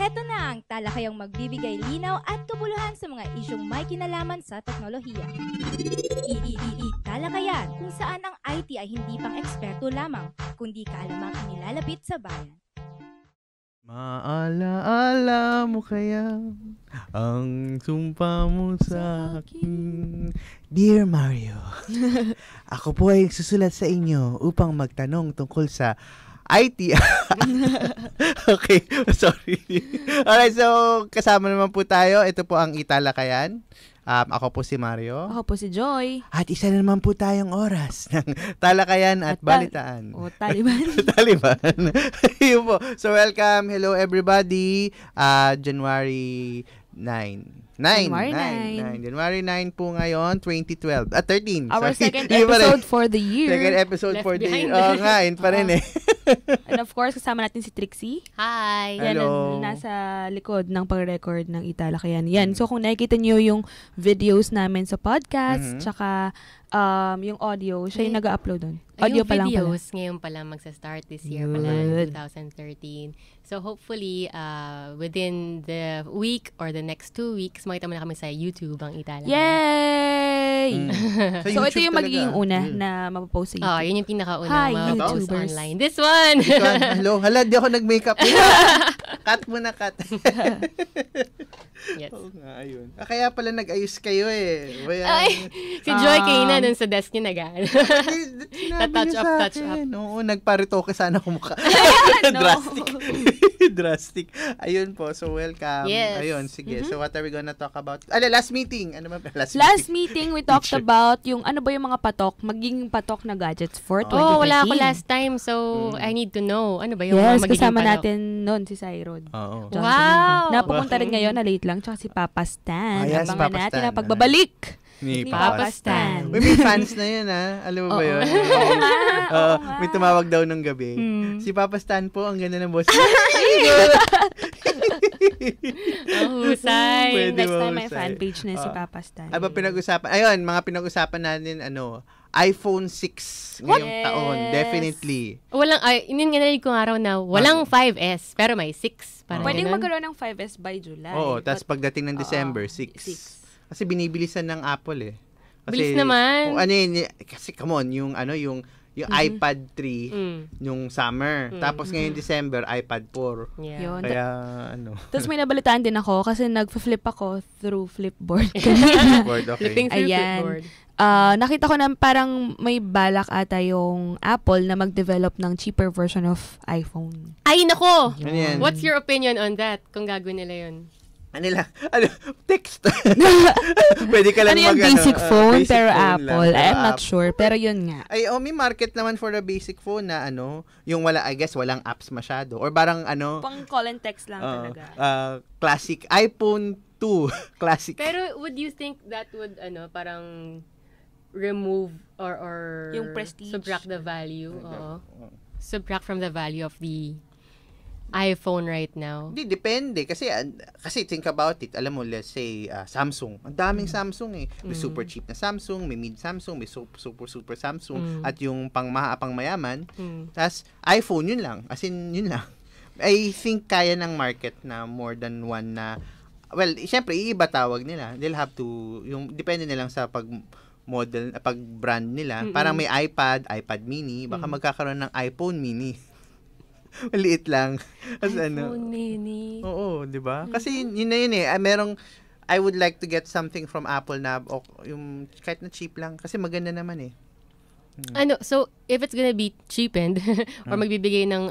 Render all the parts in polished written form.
Heto na ang talakayang magbibigay linaw at kabuluhan sa mga isyong may kinalaman sa teknolohiya. Talakayan, kung saan ang IT ay hindi pang eksperto lamang, kundi kaalamang inilalapit sa bayan. Maalaala mo kaya ang sumpa mo sa akin? Dear Mario, ako po ay susulat sa inyo upang magtanong tungkol sa IT. Okay, sorry. Alright, so kasama naman po tayo. Ito po ang Italakayan. Ako po si Mario. Ako po si Joy. At isa na naman po tayong oras ng talakayan at balitaan. Taliban. Taliban. Yun po. So welcome. Hello everybody. January 9. January 9 po ngayon, 2012. 13. Our sorry. second episode for the year. Second episode Left for the year. behind. Oo nga, yun pa rin eh. And of course, kasama natin si Trixie. Hi! Yan Hello. ang nasa likod ng pag-record ng Italakayan. Yan. So, kung nakikita niyo yung videos namin sa podcast, tsaka yung audio, siya yung nag-upload doon. Audio Yung pa lang pala. videos, ngayon pala magsa-start this year pala, 2013. So, hopefully, within the week or the next 2 weeks, makita mo na kami sa YouTube ang Italakayan. Yay! So, ito YouTube yung magiging talaga. una na mapopost sa YouTube. Oh, yun yung pinakauna Hi, mga posts YouTubers. online. This one! Hello, hala, di ako nag-makeup. Cut muna, cut. Yes. Oo nga, ayun. Kaya pala nag-ayos kayo eh. Ay, si Joy Kayna dun sa desk niya Touch touch up. Oo, nagparitoke sana ako mukha. No. Drastic. Ayun po, so welcome. Yes. Ayun, sige. So what are we gonna talk about? Last meeting. Ano ba? Last meeting, we talked about yung ano ba yung mga patok, magiging patok na gadgets for 2013. Oh, wala ako last time, so I need to know. Ano ba yung Yes, magiging kasama patok? natin noon si Cyrod. Oo. Wow! Napapunta rin ngayon na late lang, tsaka si Papa Stan. Yes, Abangan Papa natin Stan. ang pagbabalik. Ni Papa Papa Stan. Uy, may fans na yun Alam mo ba yun? Oo nga. May tumawag daw ng gabi. Si Papa Stan po, ang ganda ng boss. Ang husay. Pwede Next time mahusay. may fanpage na si Papa Stan. Aba, pinag-usapan. Ayun, mga pinag-usapan natin, iPhone 6 ngayong Yes. taon. Definitely. Walang, yun nga narinig ko nga raw na walang 5S, pero may 6. Parang Pwedeng ganun. magkaroon ng 5S by July. Oo, tapos pagdating ng December, 6. 6. Kasi binibilisan ng Apple eh. Kasi, Bilis naman. Kasi come on, yung iPad 3 yung summer. Tapos ngayong December, iPad 4. Yeah. Yun. Kaya Tapos may nabalitaan din ako kasi nag-flip ako through Flipboard kanina. Word, okay. Flipping through Ayan. Flipboard. Nakita ko na parang may balak ata yung Apple na mag-develop ng cheaper version of iPhone. Ay, nako! Ano yan? What's your opinion on that? Kung gagawin nila yun. Text. Pwede ka lang Ano yung basic phone pero Apple? Lang. I'm not sure. Pero yun nga. Ay, may market naman for a basic phone na yung I guess walang apps masyado. Or parang Pang call and text lang talaga. classic iPhone 2. Classic. Pero would you think that would, parang remove or Yung prestige. subtract the value? Oo. Subtract from the value of the iPhone right now? Hindi, depende. Kasi think about it. Alam mo, let's say, Samsung. Ang daming Samsung eh. May super cheap na Samsung, may mid Samsung, may super Samsung, at yung pang mayaman. Tapos, iPhone, yun lang. As in, yun lang. I think kaya ng market na more than one na, well, syempre, iiba tawag nila. They'll have to, depende na lang sa pag-brand nila. Parang may iPad mini, baka magkakaroon ng iPhone mini. Maliit lang. As iPhone mini. Oo, 'di ba? Kasi yun na yun eh. I would like to get something from Apple na yung kahit na cheap lang kasi maganda naman eh. So if it's gonna be cheapened or magbibigay ng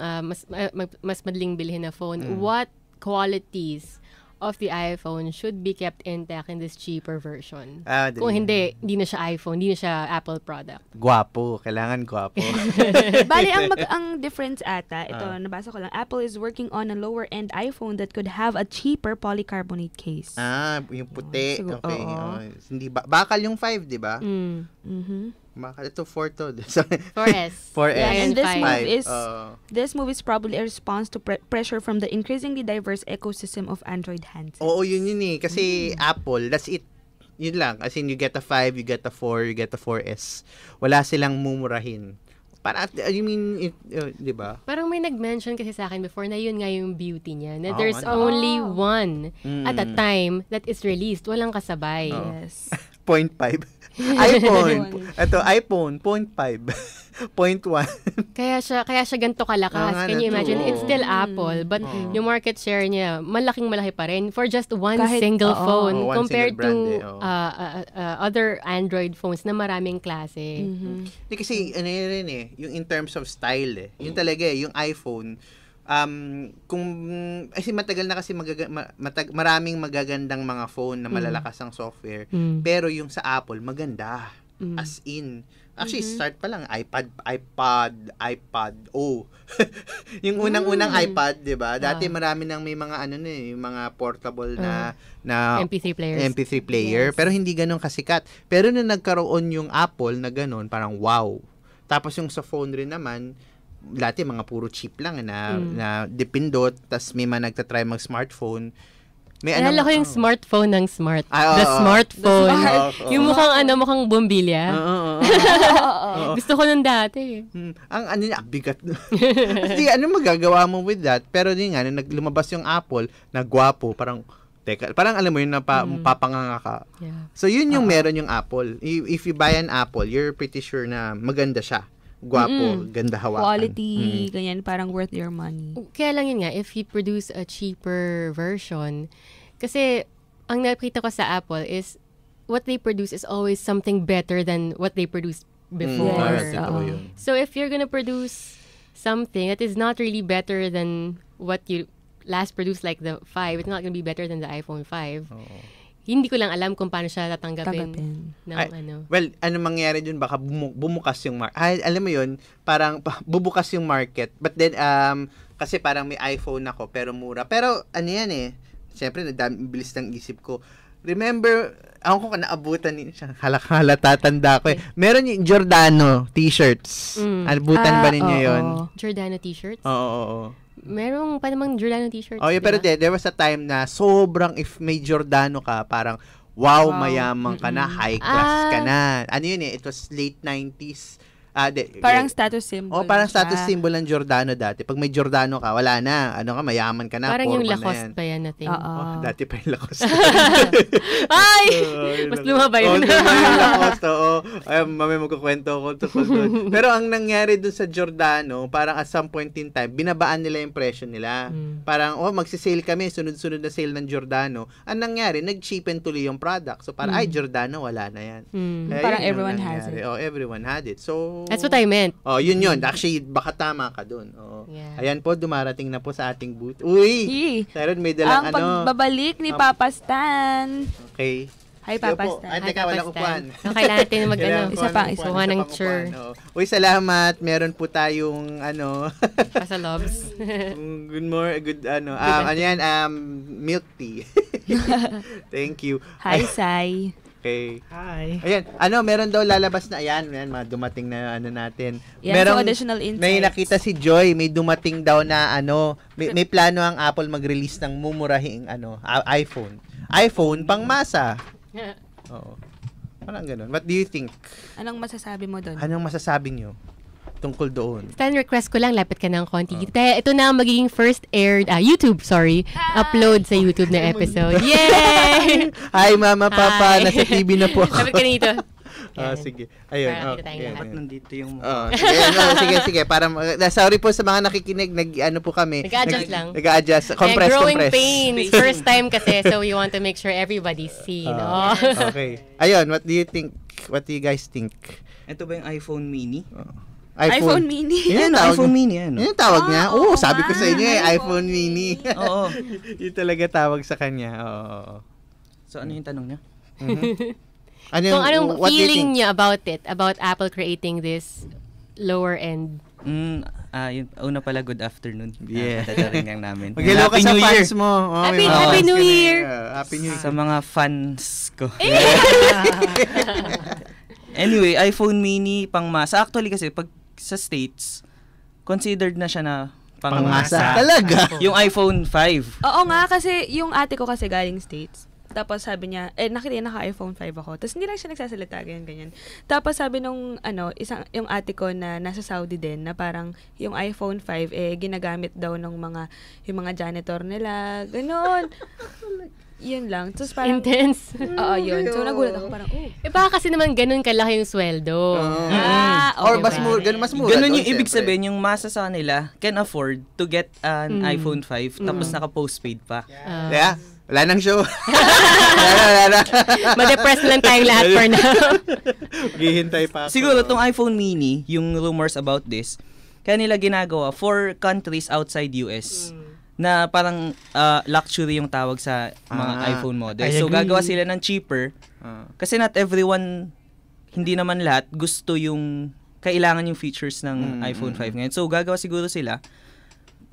mas madaling bilhin na phone, what qualities of the iPhone should be kept intact in this cheaper version? Kung hindi na siya iPhone, hindi na siya Apple product. Gwapo, kailangan gwapo. Bali, ang difference ata, ito, nabasa ko lang, Apple is working on a lower-end iPhone that could have a cheaper polycarbonate case. Yung puti. Siguro, Okay. oo. Hindi bakal yung 5, 'di ba? Bakal ito 4 to. 4S. 4S. Yeah, And this 5. move this move is probably a response to pressure from the increasingly diverse ecosystem of Android handsets. Oo, yun eh. Kasi Apple, that's it. Yun lang. As in, you get a 5, you get a 4, you get a 4S. Wala silang mumurahin. Parang, you mean, di ba? Parang may nag-mention kasi sa akin before na yun nga yung beauty niya. Na there's only one at a time that is released. Walang kasabay. Yes. 0.5. iPhone. Ito, iPhone, 0.5. 0.1. Kaya siya ganito kalakas. Can you imagine? It's still Apple, but yung market share niya, malaki pa rin for just one single phone compared to other Android phones na maraming klase. Kasi, ano rin yung in terms of style Yun talaga yung iPhone, kasi matagal na kasi maraming magagandang mga phone na malalakas ang software. Pero yung sa Apple, maganda. As in. Actually, start pa lang, iPad. Yung unang-unang iPad, di ba? Dati marami nang may mga yung mga portable na MP3 player. Yes. Pero hindi ganun kasikat. Pero nung nagkaroon yung Apple na ganun, parang wow. Tapos yung sa phone rin naman, dati mga puro cheap lang na dipindot, tas may mga nagtatry mag-smartphone. Alala ko yung smartphone ng smart. The smartphone. Yung mukhang bombilya. Gusto ko nun dati. Ang bigat. Kasi magagawa mo with that? Pero din nga, nung lumabas yung Apple, nagwapo, parang alam mo yun, papanganga ka. Yeah. So, yun yung meron yung Apple. If you buy an Apple, you're pretty sure na maganda siya. Gwapo, ganda hawakan. Quality, ganyan, parang worth your money. Kaya lang yun nga, if you produce a cheaper version, kasi ang nakita ko sa Apple is what they produce is always something better than what they produced before. So if you're gonna produce something that is not really better than what you last produced, like the 5, it's not gonna be better than the iPhone 5. Hindi ko lang alam kung paano siya tatanggapin. Well, mangyayari dun, baka bumukas yung market. Alam mo yun, parang bubukas yung market. But then, kasi parang may iPhone ako, pero mura. Pero, siyempre, bilis ng isip ko. Remember, ako kung naabutan siya, halata, tanda ko Meron yung Giordano t-shirts. Abutan ba ninyo yun? Giordano t-shirts? Oo. Merong pa namang Giordano t-shirts. Pero there was a time na sobrang, if may Giordano ka, parang wow. Mayaman ka na, high class ka na. It was late 90s. Parang status symbol. Parang status symbol ng Giordano dati. Pag may Giordano ka, wala na. Mayaman ka na. Parang yung Lacoste pa yan natin. Dati pa yung Lacoste. Ay! Mas lumaba yun. Yung Lacoste, mamay magkukwento ako tungkol doon. Pero ang nangyari doon sa Giordano, parang at some point in time, binabaan nila yung presyo nila. Parang, magsisale kami, sunod-sunod na sale ng Giordano. Ang nangyari, nag-cheapen tuloy yung product. So parang, Giordano, wala na yan. Parang everyone has it. Everyone had it. So, that's what I meant. Yun. Actually, baka tama ka dun. Yeah. Ayan po, dumarating na po sa ating booth. Uy! Sharon, may dalang ang pagbabalik ni Papa Stan. Okay. Hi, Papa Stan. Teka, walang upuan. Kailangan natin isa pang ng chair. Uy, salamat. Meron po tayong, Pasalobs. Good morning. Milk tea. Thank you. Hi, Sai. Okay. Hi. Ayan, meron daw lalabas na, mga dumating na natin. Yan, merong, so additional insights. May nakita si Joy, may dumating daw na, may plano ang Apple mag-release ng mumurahing, iPhone. iPhone pang masa. Oo. Parang ganun. What do you think? Anong masasabi mo doon? Anong masasabi nyo tungkol doon? Stan, request ko lang, lapit ka ng konti. Ito na ang magiging first aired, upload sa YouTube na episode. Yay! Hi, Mama, Papa. Nasa TV na po ako. Lapit ka nito. Sige. Ayun. Ba't nandito yung Sige. Sorry po sa mga nakikinig. Po kami. Nag-a-adjust lang. Nag-a-adjust. Growing pains. First time kasi, so we want to make sure everybody's seen. Okay. Ayun, what do you think? What do you guys think? Ito ba yung iPhone mini? iPhone mini. Yan iPhone mini. Yan yung tawag niya. Sabi ko sa inyo iPhone mini. Oo. Yung talaga tawag sa kanya. Oo. So, ano yung tanong niya? Kung anong feeling niya about it, about Apple creating this lower end? Una pala, good afternoon. Yeah. Tataring lang namin. Mag-hello ka sa fans mo. Happy New Year! Happy New Year. Sa mga fans ko. Anyway, iPhone mini pangmasa. Actually kasi, pag sa States, considered na siya na pangmasa. Talaga? Yung iPhone 5. Oo nga, kasi yung ate ko kasi galing States. Tapos sabi niya, naka-iPhone 5 ako. Tapos hindi lang siya nagsasalita, ganyan. Tapos sabi nung, yung ate ko na nasa Saudi din, na parang yung iPhone 5, ginagamit daw ng yung mga janitor nila, ganon. Yun lang. Tapos parang, Intense. oo, yun. So, nagulat ako parang, Baka kasi naman ganun kalaki yung sweldo. Or okay. mas mura. Ganun yung ibig sabihin, yung masa sa kanila can afford to get an iPhone 5 tapos naka-postpaid pa. Yeah. Wala nang show. wala na. Ma-depress lang tayong lahat for now. Gihintay pa ako. Siguro tong iPhone mini, yung rumors about this, kaya nila ginagawa for countries outside US. Na parang luxury yung tawag sa mga iPhone models. So, gagawa sila ng cheaper. Kasi not everyone, hindi naman lahat, gusto yung, kailangan yung features ng iPhone 5 ngayon. So, gagawa siguro sila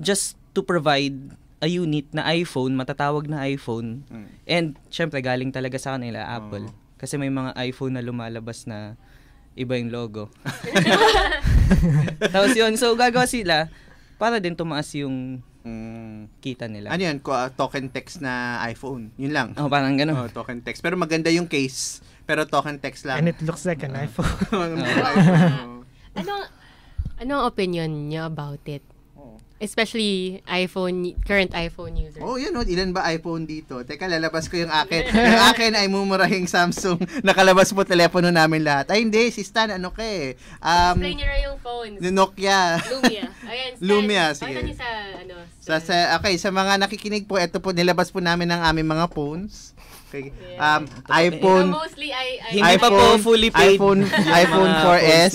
just to provide a unit na iPhone, matatawag na iPhone. And, syempre, galing talaga sa kanila, Apple. Kasi may mga iPhone na lumalabas na iba yung logo. Tapos yun, so gagawa sila para din tumaas yung kita nila. Ano yun? Token text na iPhone. Yun lang. Oh, parang gano'n. Token text. Pero maganda yung case. Pero token text lang. And it looks like an iPhone. Anong opinion niyo about it? Especially current iPhone users. Yun ilan ba iPhone dito? Teka, lalabas ko yung akin. Yung akin ay mumurahing Samsung. Nakalabas po telepono namin lahat. Ay, hindi. Si Stan, Explain nyo na yung phones. Nokia. Lumia. Ayan, Stan. Lumia, sige. Pakita niyo Okay, sa mga nakikinig po, ito po, nilabas po namin ang aming mga phones. Okay. iPhone. Mostly, Hindi pa po fully paid. iPhone 4S.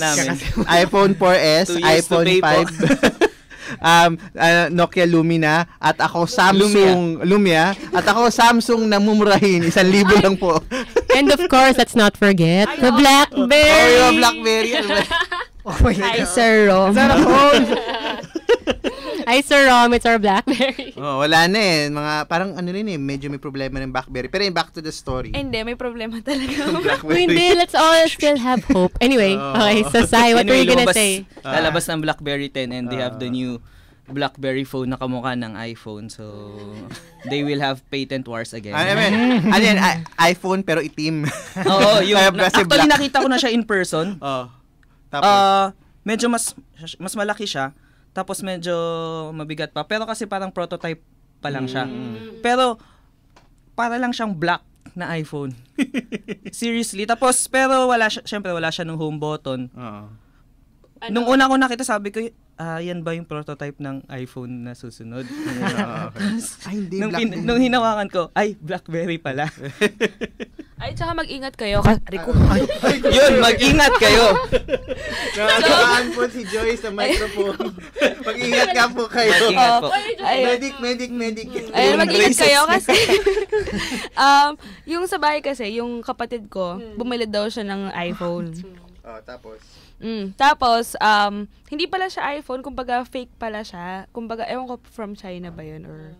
iPhone 4S. 2 years to iPhone pay po. 5. Nokia Lumina. At ako Samsung Lumia. At ako Samsung na mumurahin. 1,000 lang po. And of course, let's not forget the BlackBerry. Yung BlackBerry. Oh my God. Hi, Sir Rom. Hi, Sir Rom. It's our BlackBerry. Wala na parang medyo may problema ng BlackBerry. Pero back to the story. Hindi, may problema talaga. Hindi, let's all still have hope. Anyway, okay, so Sai, what were you gonna say? Lalabas ng BlackBerry 10 and they have the new BlackBerry phone na kamukha ng iPhone. So, they will have patent wars again. iPhone pero itim. Oo, kasi actually black. nakita ko na siya in person. Tapos? Medyo mas malaki siya. Tapos medyo mabigat pa. Pero kasi parang prototype pa lang siya. Pero para lang siyang black na iPhone. Seriously. Tapos pero syempre wala siya ng home button. Nung una ko nakita, sabi ko, yan ba yung prototype ng iPhone na susunod? Ay, hindi. Nung hinawakan ko, ay, BlackBerry pala. Ay, tsaka mag-ingat kayo. Yun, mag-ingat kayo. Nakakabaan po si Joyce sa microphone. Mag-ingat ka po kayo. Mag-ingat po. Medic. Ayun, mag-ingat kayo kasi yung sa bahay kasi, yung kapatid ko, bumili daw siya ng iPhone. Tapos? Tapos, hindi pala siya iPhone, kumbaga fake pala siya. Kumbaga, ewan ko from China ba yun or...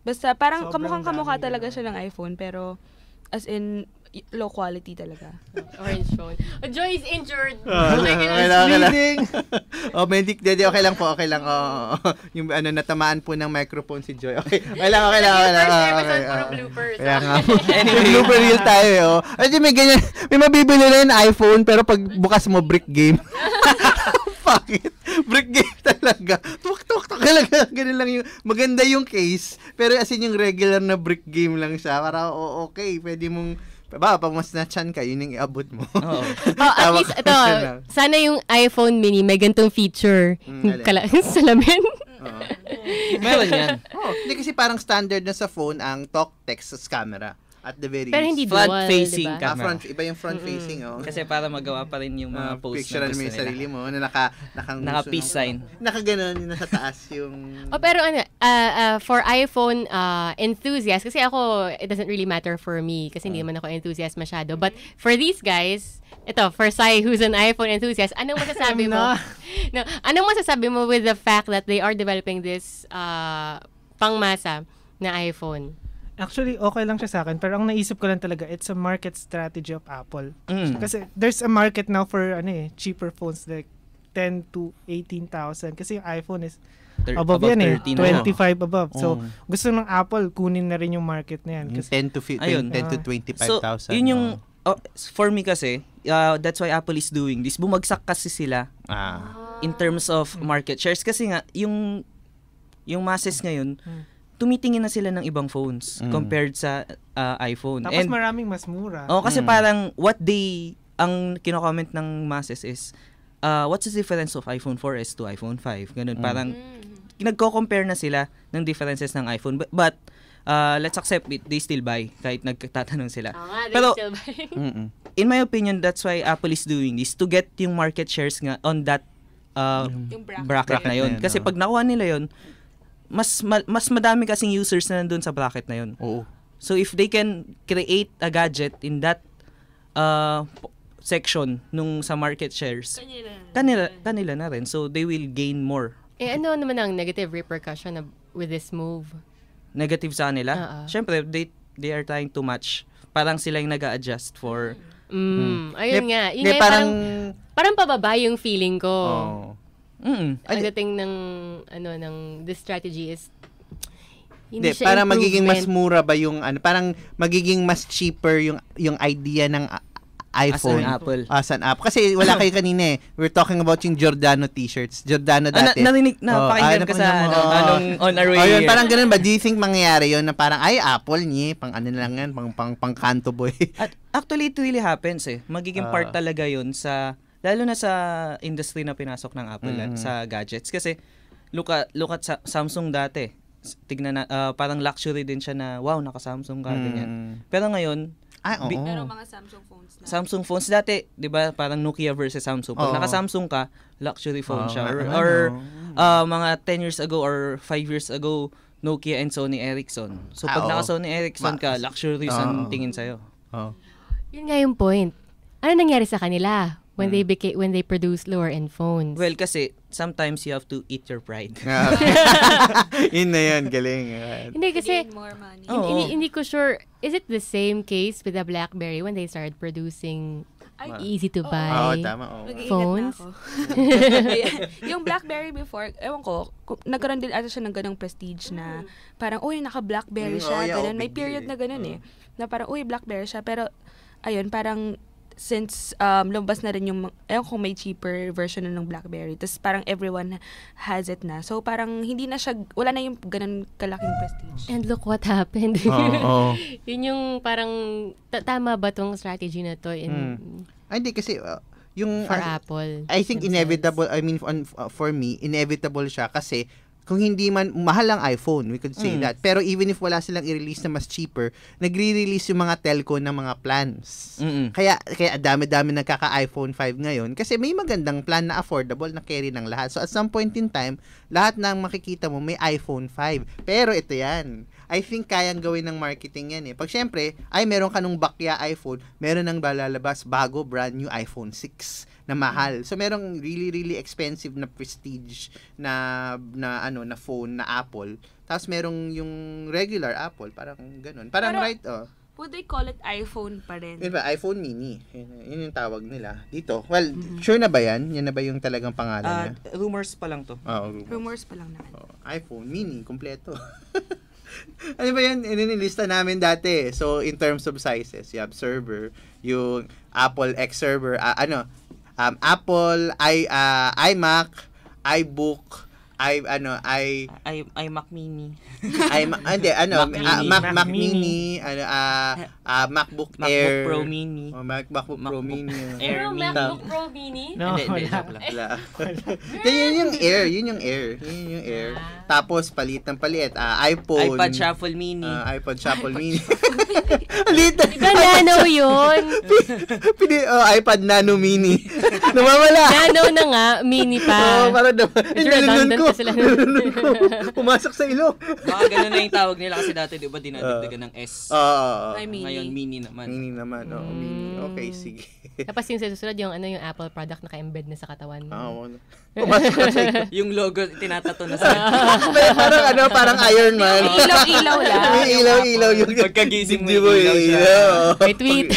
Basta parang kamukhang-kamukha talaga siya ng iPhone, pero as in, low quality talaga. Orange phone. Joy is injured. Bleeding. Medic, okay lang po, okay lang. Yung natamaan po ng microphone si Joy. Okay lang. First episode, puro bloopers. Kaya nga po. Blooper reel tayo. May ganyan, may mabibili na yung iPhone, pero pag bukas mo, brick game. Fuck it. Brick game talaga. Tuk talaga. Ganun lang yung, maganda yung case, pero as in yung regular na brick game lang siya. Para okay, pwede mong, pag mas na-chan ka, yun yung iabot mo. At least, ito, sana yung iPhone mini may gantong feature. Salamin. Meron yan. Hindi kasi parang standard na sa phone ang talk, text, camera. At the very Pero hindi dual, front-facing diba? camera. Iba yung front-facing. Kasi para magawa pa rin yung mga post picture na mo gusto yung nila. sarili mo na Naka-peace sign. Nakaganon, yung nasa taas yung... Pero for iPhone enthusiasts, kasi ako, it doesn't really matter for me, kasi hindi naman ako enthusiast masyado. But for these guys, ito, for Sai, who's an iPhone enthusiast, anong masasabi mo? Anong masasabi mo with the fact that they are developing this pangmasa na iPhone? Actually, okay lang siya sa akin. Pero ang naisip ko lang talaga, it's a market strategy of Apple. Kasi there's a market now for cheaper phones like 10 to 18,000. Kasi yung iPhone is above yan eh. 30 na. 25 above. So, gusto ng Apple, kunin na rin yung market na yan. Kasi, 10 to 25,000. So, yun yung, for me kasi, that's why Apple is doing this. Bumagsak kasi sila in terms of market shares. Kasi nga, yung masses ngayon, tumitingin na sila ng ibang phones compared sa iPhone. Tapos maraming mas mura. Kasi parang ang kino-comment ng masses is, what's the difference of iPhone 4S to iPhone 5? Ganun, parang nagko-compare na sila ng differences ng iPhone. But let's accept it, they still buy kahit nagtatanong sila. Pero still buy. in my opinion, that's why Apple is doing this, to get yung market shares nga on that Yung bracket na yun. Kasi pag nakuha nila yun, mas madami kasing users na nandun sa bracket na yun. Oo. So if they can create a gadget in that section nung sa market shares, kanila na rin. So they will gain more. Ano naman ang negative repercussion with this move? Negative sa kanila? Syempre, they are trying to match. Parang sila yung nag-a-adjust for... Ayun nga. Yun nga parang pababa yung feeling ko. Ang dating ng this strategy is hindi siya parang magiging mas improvement. mura ba yung parang magiging mas cheaper yung idea ng iPhone as an Apple. Kasi wala kayo kanina eh. We're talking about yung Giordano t-shirts. Giordano dati. Napakinggan ka sa anong on our way. Ayun, parang ganun ba? Do you think mangyayari yun na parang Apple niya, pang ano lang yan, pang kanto boy. At actually it really happens eh. Magiging part talaga yun sa lalo na sa industry na pinasok ng Apple sa gadgets. Kasi look at Samsung dati. Tignan na parang luxury din siya na wow, naka-Samsung ka ganyan. Pero ngayon pero mga Samsung phones na. Samsung phones dati, 'di ba? Parang Nokia versus Samsung. Pag naka-Samsung ka, luxury phone siya. Or mga 10 years ago or 5 years ago, Nokia and Sony Ericsson. So pag naka-Sony Ericsson ka, luxury ang tingin sa'yo. Yun nga yung point. Ano nangyari sa kanila when they produce lower end phones? Well, kasi sometimes you have to eat your pride. Yun na yan, galing. Hindi kasi More money. hindi ko sure, is it the same case with the BlackBerry when they started producing easy to buy tama. phones? Yung BlackBerry before, ewan ko, nagkaroon din ata siya ng ganong prestige na parang, naka-BlackBerry siya, ganun. May period na ganun eh. Na parang, BlackBerry siya. Pero, ayun, parang, since lumabas na rin yung, ewan kung may cheaper version na ng BlackBerry, tapos parang everyone has it na. So, parang hindi na siya, wala na yung ganun kalaking prestige. And look what happened. Yun yung parang, tama ba tong strategy na to? Hindi kasi, yung... For Apple. I think inevitable, for me, inevitable siya kasi kung hindi man, mahal ang iPhone, we could say that. Pero even if wala silang i-release na mas cheaper, nagre-release yung mga telco ng mga plans. Kaya dami-dami nagkaka-iPhone 5 ngayon kasi may magandang plan na affordable na carry ng lahat. So at some point in time, lahat ng makikita mo may iPhone 5. Pero ito yan. I think kayang gawin ng marketing yan eh. Pag syempre, meron ka nung bakya iPhone, meron nang lalabas bago brand new iPhone 6 na mahal. So merong really really expensive na prestige na phone na Apple. Tapos merong yung regular Apple, parang ganun. Parang pero, would they call it iPhone pa rin? Yun ba, iPhone mini. Yun yung tawag nila dito. Well, sure na ba yan? Yan na ba yung talagang pangalan niya? Rumors pa lang to. Rumors pa lang naman. iPhone mini, kompleto. Ano ba yan? Inilista namin dati. So, in terms of sizes, you have server, yung Apple X server, Apple, iMac, iBook, iMac mini. Mac Mini, MacBook Air, Pro Mini. MacBook Pro Mini. Air Mini. MacBook Pro Mini? No, Wala. Yun yung Air. Tapos, palit, iPhone. iPad Shuffle Mini. iPod Shuffle Mini. Iba nano yun. iPad Nano Mini. Nawawala. Nano na nga, mini pa. Parang redundant pa sila. Pumasok sa ilong. Baka ganun na yung tawag nila kasi dati, di ba, dinadagdagan ng S. Ngayon, mini naman. Mini naman. Mini. Okay, sige. Tapos yung susunod, yung Apple product naka-embed na sa katawan. Pumasok na sa ilong. Yung logo, tinatato na sa parang Iron Man. Ilaw-ilaw lang. May ilaw-ilaw yung pagkagising mo ilaw siya. May tweet.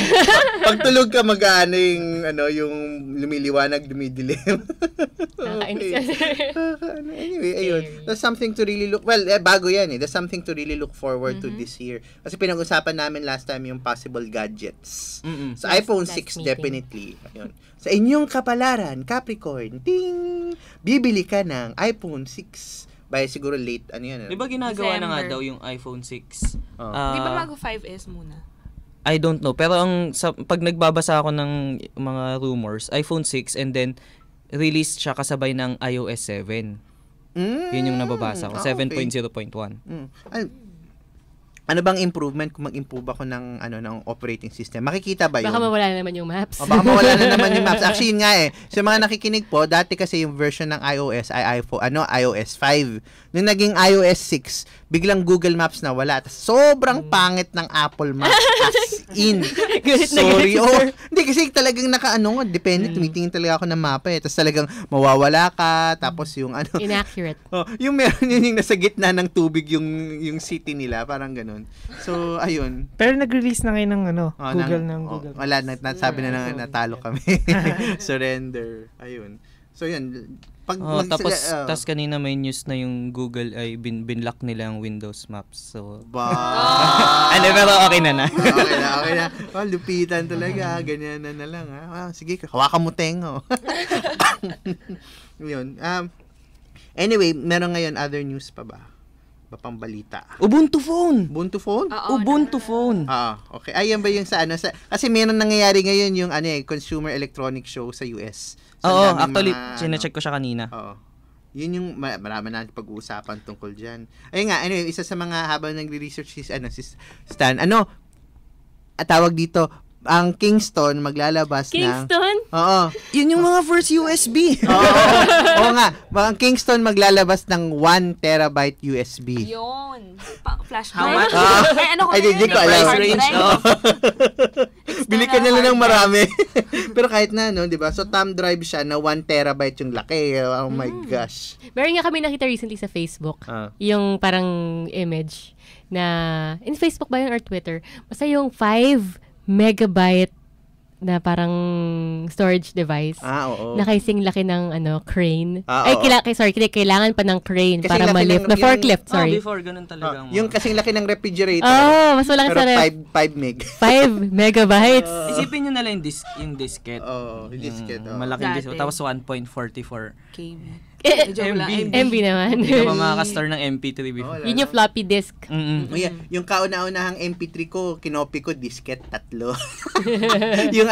Pag tulog ka yung lumiliwanag, dumidilim. Nakakainis. Anyway, ayun. That's something to really look, bago yan eh. That's something to really look forward to this year. Kasi pinag-usapan namin last time yung possible gadgets. So, iPhone 6 definitely. Ayun. Sa inyong kapalaran, Capricorn, ting! Bibili ka ng iPhone 6 by siguro late, ano yan? Di ba ginagawa na nga December. daw yung iPhone 6? Di ba bago 5S muna? I don't know. Pero pag nagbabasa ako ng mga rumors, iPhone 6 and then release siya kasabay ng iOS 7. Yun yung nababasa ko. 7.0.1. Ano bang improvement kung mag-improve ako ng operating system? Makikita ba yun? Baka mawala na naman yung maps. Baka mawala na naman yung maps. Actually, yun nga eh. Sa mga nakikinig po, dati kasi yung version ng iOS ay iOS 5. Nung naging iOS 6, biglang Google Maps na wala. Tas sobrang pangit ng Apple Maps. As in. Sorry. Hindi kasi talagang depende. Tumitingin talaga ako ng mapa eh. Tapos talagang mawawala ka. Tapos yung Inaccurate. yung meron yun yung nasa gitna ng tubig yung city nila. Parang ganun. So, ayun. Pero nag-release na ngayon ng Google. Wala, sabi na natalo kami. Surrender. Ayun. So, yun. Tapos kanina may news na yung Google ay binlock nila ang Windows Maps. So, pero okay na. Okay na. Lupitan talaga. Ganyan na lang. Sige, hawakan mo tengo. Yun. Anyway, meron ngayon other news pa ba? Pang balita. Ubuntu phone. Ubuntu phone. Okay. Ayan ba yung kasi meron nangyayari ngayon yung Consumer Electronic Show sa US. Oo, actually, sinecheck ko siya kanina. Oo. Yun yung marami natin pag-uusapan tungkol dyan. Ayun nga, anyway, isa sa mga habang nagre-research si Stan, tawag dito, ang Kingston maglalabas Kingston? Oo. Yun yung mga first USB. Oo nga. Ang Kingston maglalabas ng 1 terabyte USB. Yun. Flash drive. How much? Hindi ko alam. Price range. Bili ka nila ng marami. Pero kahit na, di ba? So, thumb drive siya na 1 terabyte yung laki. Oh my gosh. Meron nga kami nakita recently sa Facebook. Yung parang image na, in Facebook ba yun or Twitter? Basta yung 5 megabyte na parang storage device. Oo. Na kasing laki ng crane. Kailangan pa ng crane Kasing para laki ma-lift. ng- Na forklift, sorry. Before, ganun talaga. Yung kasing laki ng refrigerator. Mas wala Pero sa 5 meg. 5 megabytes. Isipin nyo na lang yung disket. Oo, yung disket. Malaking Dati. disket. Tapos 1.44. KB. MB naman. Hindi ka pa makaka-store ng MP3 before. Yun yung floppy disk. Yung kauna-unahang MP3 ko, kinopi ko disket 3. Yung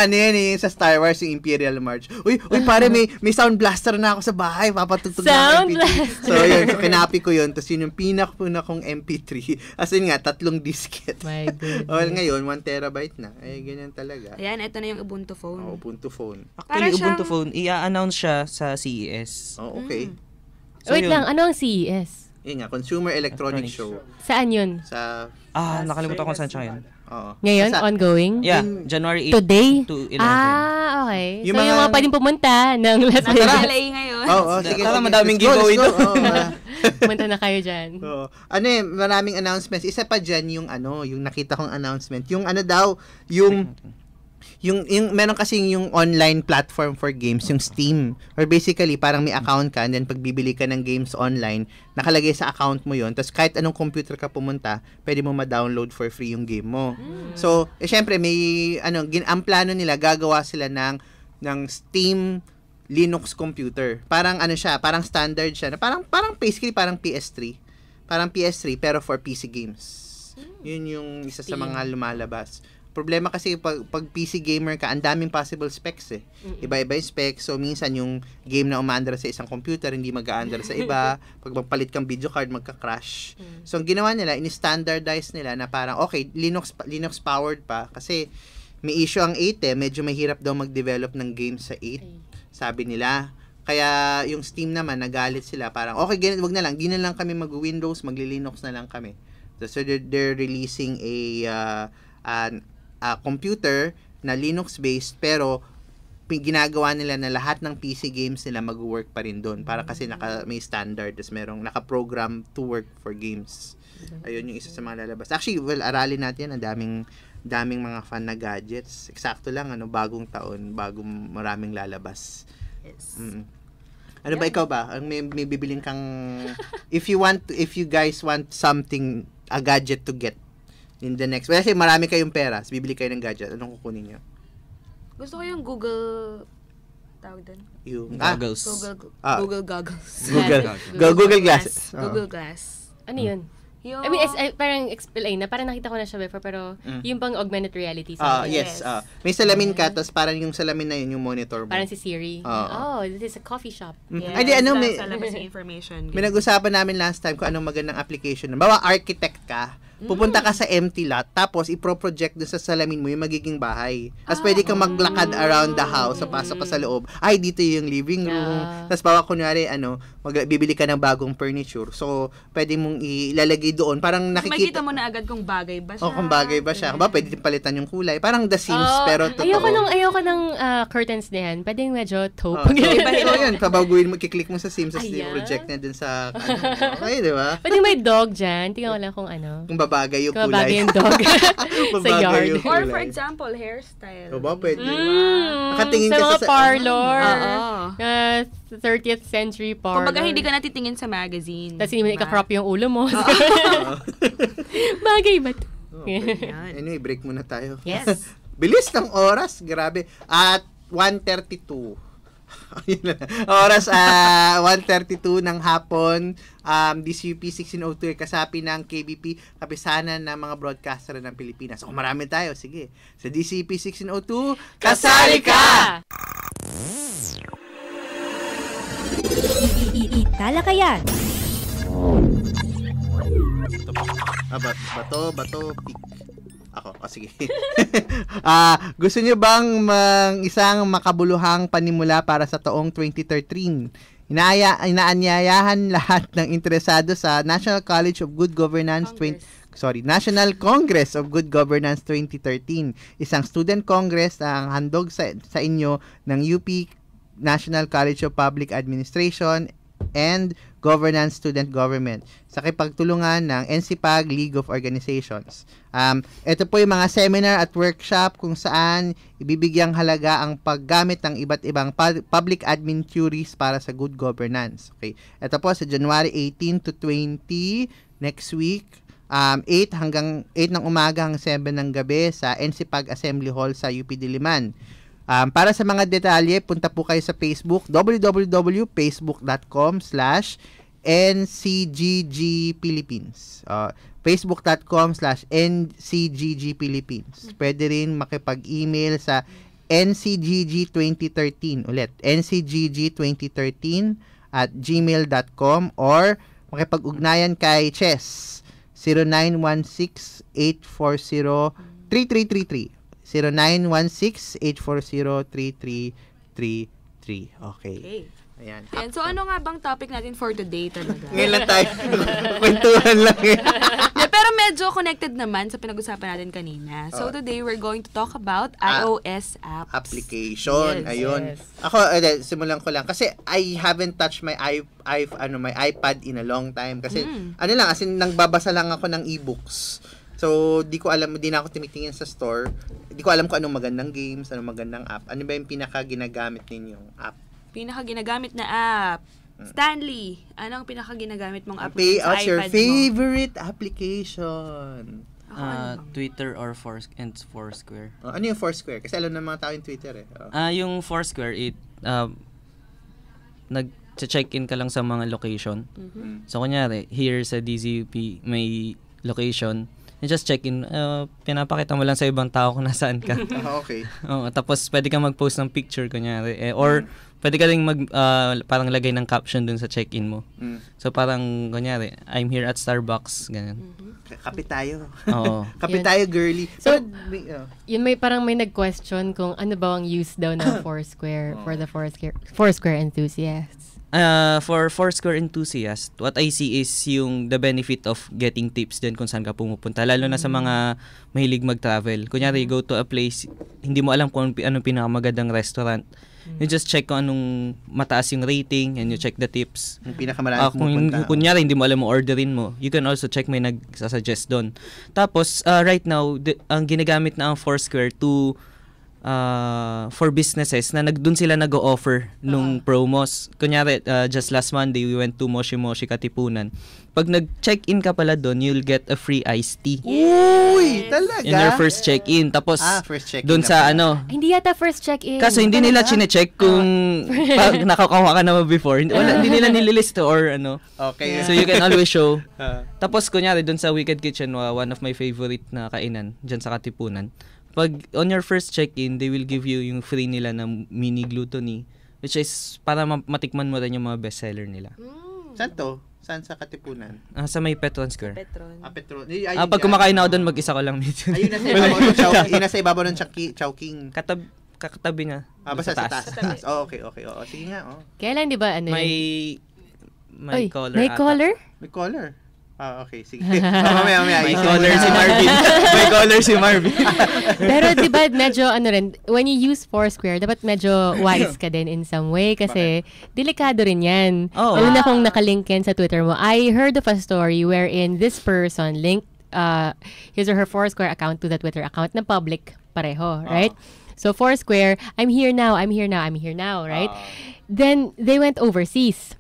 sa Star Wars, yung Imperial March. Uy, pare, may sound blaster na ako sa bahay. Papatugtog na Sound MP3. So, yun. So, kinapi ko yun. Tapos yun yung pinakuna kong MP3. As in nga, 3 disket. My goodness. Ngayon, 1 terabyte na. Ganyan talaga. Ayan, ito na yung Ubuntu phone. Ubuntu phone. Actually, Parang Ubuntu phone, i-announce siya sa CES. Okay. So, Wait yun. lang, ano ang CES? Yun nga, Consumer Electronic Show. Saan yun? Sa, Nakalimutan ko saan siya yun. Ngayon? Sa- Ongoing? Yeah, January 8 Today? to 11. Okay. Yung So, yung mga- mga pwedeng pumunta ng Las Nasa Vegas. LA ngayon. sige. Tara, sige. madaming Let's go, giveaway let's go. doon. Pumunta na kayo dyan. Maraming announcements. Isa pa dyan yung yung nakita kong announcement. Yung daw, yung meron kasing yung online platform for games, yung Steam. Or basically, parang may account ka and then pag bibili ka ng games online, nakalagay sa account mo yon. Tapos kahit anong computer ka pumunta, pwede mo ma-download for free yung game mo. So, syempre, may, ang plano nila, gagawa sila ng Steam Linux computer. Parang siya, parang standard siya. Na parang basically parang PS3. Parang PS3 pero for PC games. Yun yung isa sa mga lumalabas. Problema kasi pag PC gamer ka, ang daming possible specs eh. Iba-iba yung specs. So, minsan yung game na umaandar sa isang computer, hindi mag-aandar sa iba. Pag magpalit kang video card, magka-crash. So, ang ginawa nila, in-standardize nila na parang, okay, Linux powered pa. Kasi, may issue ang 8 medyo mahirap daw mag-develop ng games sa 8. Sabi nila. Kaya, yung Steam naman, nagalit sila. Parang, okay, wag na lang. Di na lang kami mag-Windows, magli-Linux na lang kami. So, they're releasing a computer na Linux-based pero ginagawa nila na lahat ng PC games nila mag-work pa rin doon para kasi may standard tapos merong naka-program to work for games. Ayun yung isa sa mga lalabas. Actually, aralin natin ang daming mga fan na gadgets. Eksakto lang bagong taon, maraming lalabas. Yes. Ano ba, ikaw ba? May bibiling kang, if you guys want something, a gadget to get in the next, kasi marami kayong pera, so bibili kayo ng gadget, anong kukunin nyo? Gusto ko yung Google, tawag doon? Yung Goggles. Google goggles. Google Glasses. Google Glass. Ano yun? Yung, I mean, parang explain na, parang nakita ko na siya before, pero yung pang augmented reality. Yes. May salamin ka, tapos parang yung salamin na yun, yung monitor mo. Parang si Siri. Oo. This is a coffee shop. yes, sa labas ng information. May nag-usapan namin last time kung anong magandang application. Bawa architect ka, pupunta ka sa empty lot, tapos i-project doon sa salamin mo yung magiging bahay. Tapos pwede kang maglakad around the house, pasok ka sa loob. Ay, dito yung living room. Tapos bawa kunyari, bibili ka ng bagong furniture. So, pwede mong ilalagay doon. Parang nakikita. Makikita mo na agad kung bagay ba siya. Kung bagay ba siya. Ba, pwede din palitan yung kulay. Parang The Sims, pero totoo. Ayoko ng curtains na yan. Pwedeng medyo taupe. So, yun, pabaguhin mo, kiklik mo sa Sims, tapos i-project na dun sa, okay, di ba? Pwedeng may dog dyan. Tingnan ko lang kung ano. Kung babagay yung Kung kulay. babagay yung dog sa yard. Or for example, hairstyle. O ba, pwede. Nakatingin sa ka mga parlor. 30th century parlor. Kumbaga, hindi ka natitingin sa magazine. Tapos hindi mo ika-crop yung ulo mo. Bagay ba ito? Anyway, break muna tayo. Yes. Bilis ng oras. Grabe. At 1:32. Oras 1:32 ng hapon. DCUP 1602 kasapi ng KBP, kapisanan ng mga broadcaster ng Pilipinas. So, marami tayo. Sige. Sa DCUP 1602, kasali ka! Talakayan. Bato, pick. Ako, sige. Gusto niyo bang isang makabuluhang panimula para sa taong 2013? Inaanyayahan lahat ng interesado sa National College of Good Governance National Congress of Good Governance 2013. Isang student congress ang handog sa inyo ng UP National College of Public Administration and Governance Student Government sa kipagtulungan ng NCPAG League of Organizations. Ito po yung mga seminar at workshop kung saan ibibigyang halaga ang paggamit ng iba't ibang public admin theories para sa good governance. Okay. Ito po sa January 18 to 20 next week. 8 ng umaga hanggang 7 ng gabi sa NCPAG Assembly Hall sa UP Diliman. Para sa mga detalye, punta po kayo sa Facebook, www.facebook.com/NCGGPhilippines. Facebook.com/NCGGPhilippines. Pwede rin makipag-email sa ncgg2013. Ulit, ncgg2013@gmail.com or makipag-ugnayan kay Chess 0916-840-3333. 0916-840-3333. Okay. Ayan. So, ano nga bang topic natin for today talaga? Ngayon lang tayo. Kwentuhan lang eh. Pero medyo connected naman sa pinag-usapan natin kanina. So, today we're going to talk about iOS apps. Application. Yes, Ayun. yes. Ako, simulan ko lang. Kasi I haven't touched my iPad in a long time. Kasi, as in, nagbabasa lang ako ng e-books. So, di ko alam, di na ako tumitingin sa store. Di ko alam kung anong magandang games, anong magandang app. Ano ba yung pinaka-ginagamit ninyong app? Pinaka-ginagamit na app. Stanley, anong pinaka-ginagamit mong app sa What's your iPad favorite application? Twitter or Foursquare. Ano yung Foursquare? Kasi alam ng mga tao yung Twitter eh. Yung Foursquare, nag-check-in ka lang sa mga location. So, kunyari, here sa DZUP, may location. You just check in, pinapakita mo lang sa ibang tao kung nasaan ka. Okay. Tapos pwede kang mag-post ng picture kunyari or pwede ka ring parang lagay ng caption dun sa check-in mo. So parang kunyari, I'm here at Starbucks, ganyan. Kape tayo. Oo. Kape tayo, girly. So, yun may nag-question kung ano ba ang use daw ng Foursquare for the Foursquare enthusiasts. For Foursquare enthusiast, what I see is the benefit of getting tips din kung saan ka pumupunta. Lalo na sa mga mahilig mag-travel. Kunyari, you go to a place, hindi mo alam kung anong pinakamagandang restaurant. You just check kung anong mataas yung rating and you check the tips. Yung pinakamarami pumupunta. Kunyari, hindi mo alam mo orderin mo, you can also check may nagsasuggest doon. Tapos, right now, ang ginagamit na ang Foursquare to for businesses na dun sila nag-o-offer nung promos. Kunyari, just last Monday, we went to Moshi Moshi Katipunan. Pag nag-check-in ka pala dun, you'll get a free iced tea. Uy, talaga? In your first check-in. Tapos, first check-in dun sa Hindi yata first check-in. Kaso hindi nila chine-check kung pag nakakawa ka naman before. Hindi nila nililist or ano. Okay. So you can always show. Tapos kunyari dun sa Wicked Kitchen, one of my favorite na kainan dyan sa Katipunan. Pag on your first check-in, they will give you yung free nila na mini gluttony, which is para matikman mo rin yung mga bestseller nila. Saan to? Saan sa Katipunan? Sa may Petron Square. Petron. Petron. Pag kumakain ako doon, mag-isa ko lang medyo. Ayun nasa ibabaw ng Chowking. Katabi niya. Basta sa taas. Okay. Sige nga, Kailan, di ba, ano May color. May color? May color. Okay, sige. Mamaya. May color si Marvin. May color si Marvin. Pero di ba medyo when you use Foursquare, dapat medyo wise ka din in some way kasi delikado rin yan. Lalo na kung nakalink yan sa Twitter mo. I heard of a story wherein this person linked his or her Foursquare account to the Twitter account na public pareho, right? So Foursquare, I'm here now, right? Then they went overseas.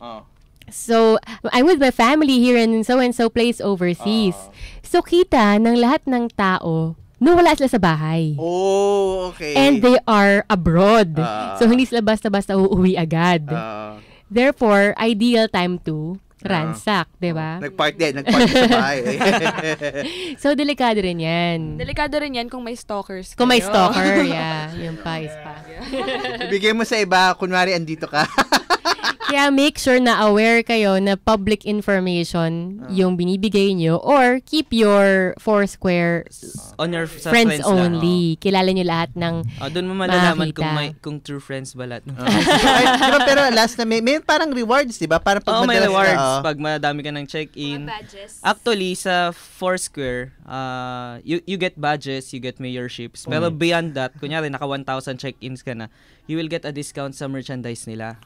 So, I'm with my family here in so-and-so place overseas. So, kita ng lahat ng tao na wala sila sa bahay. Oh, okay. And they are abroad. So, hindi sila basta-basta uuwi agad. Therefore, ideal time to ransack, di ba? Nag-park sa bahay. So, delikado rin yan. Delikado rin yan kung may stalkers. Kung may stalker, yeah. Yung pa. Ibigay mo sa iba, kunwari andito ka. Kaya make sure na aware kayo na public information yung binibigay nyo or keep your Foursquare on your friends only. Kilala nyo lahat ng doon mo malalaman kung true friends ba lahat. Diba, pero last na may parang rewards, diba? Parang pag may rewards pag madami ka ng check-in. Badges. Actually, sa Foursquare, you get badges, you get mayorships. Pero beyond that, kunyari naka 1,000 check-ins ka na, you will get a discount sa merchandise nila.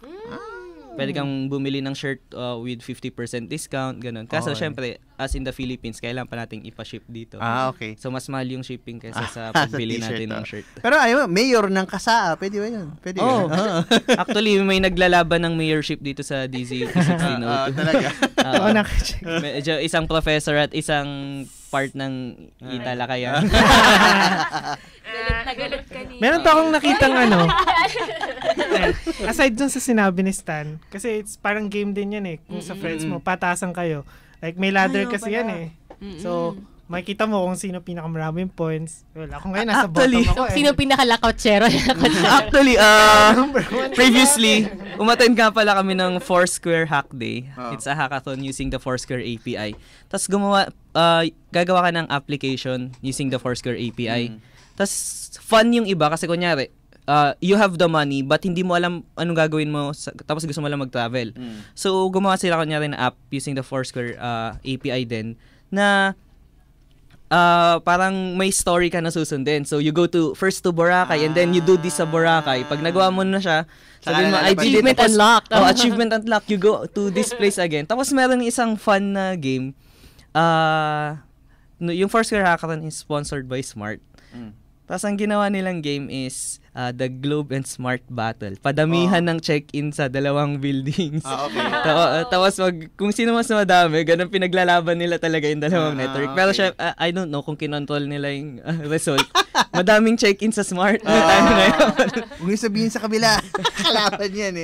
Pwede kang bumili ng shirt with 50% discount, ganun. Kaso, syempre, as in the Philippines, kailangan pa nating ipa-ship dito. Okay. So, mas mahal yung shipping kaysa sa pagbili natin ng shirt. Pero mayor ng Kasaa, pwede ba yun? Pwede Actually, may naglalaban ng mayorship dito sa DZ1602. Talaga? Nakacheck. Medyo isang professor at isang part ng Italakayan. Nagalit ka niya. Meron pa akong nakitang aside dun sa sinabi ni Stan, kasi it's parang game din yan kung sa friends mo, patasan kayo. Like, may ladder kasi yan So, makikita mo kung sino pinakamaraming points. Well, ako ngayon nasa bottom ako Sino pinaka-lakotsero? Actually, previously, umattend nga pala kami ng Foursquare Hack Day. It's a hackathon using the Foursquare API. Tapos gagawa ka ng application using the Foursquare API. Tapos fun yung iba kasi kunyari, you have the money but hindi mo alam anong gagawin mo tapos gusto mo lang mag-travel. So gumawa sila kunyari na app using the Foursquare API din na parang may story ka na susundin. So you go first to Boracay and then you do this sa Boracay. Pag nagawa mo na siya, sabihin mo, achievement unlocked. Achievement unlocked. You go to this place again. Tapos meron isang fun na game. Yung Foursquare Hackathon is sponsored by Smart. Tapos ang ginawa nilang game is the Globe and Smart Battle. Padamihan ng check-in sa dalawang buildings. Okay. Tapos kung sino mas madami, ganun pinaglalaban nila talaga yung dalawang network. Pero siya, I don't know kung kinontrol nila yung result. Madaming check-in sa Smart. Huwag sabihin sa kabila. Kalaban yan